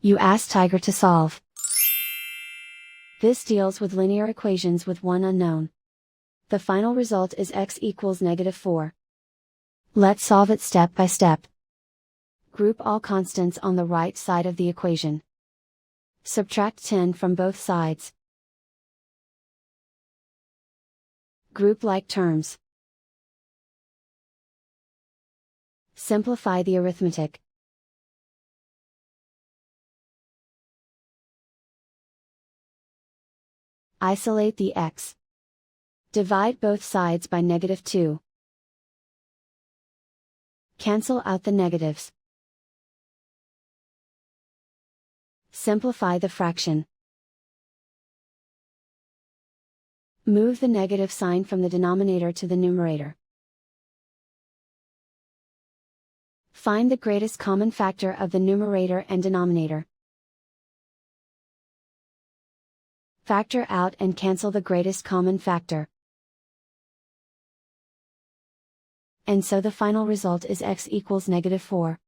You ask Tiger to solve. This deals with linear equations with one unknown. The final result is x equals -4. Let's solve it step by step. Group all constants on the right side of the equation. Subtract 10 from both sides. Group like terms. Simplify the arithmetic. Isolate the x. Divide both sides by -2. Cancel out the negatives. Simplify the fraction. Move the negative sign from the denominator to the numerator. Find the greatest common factor of the numerator and denominator. Factor out and cancel the greatest common factor. And so the final result is x equals -4.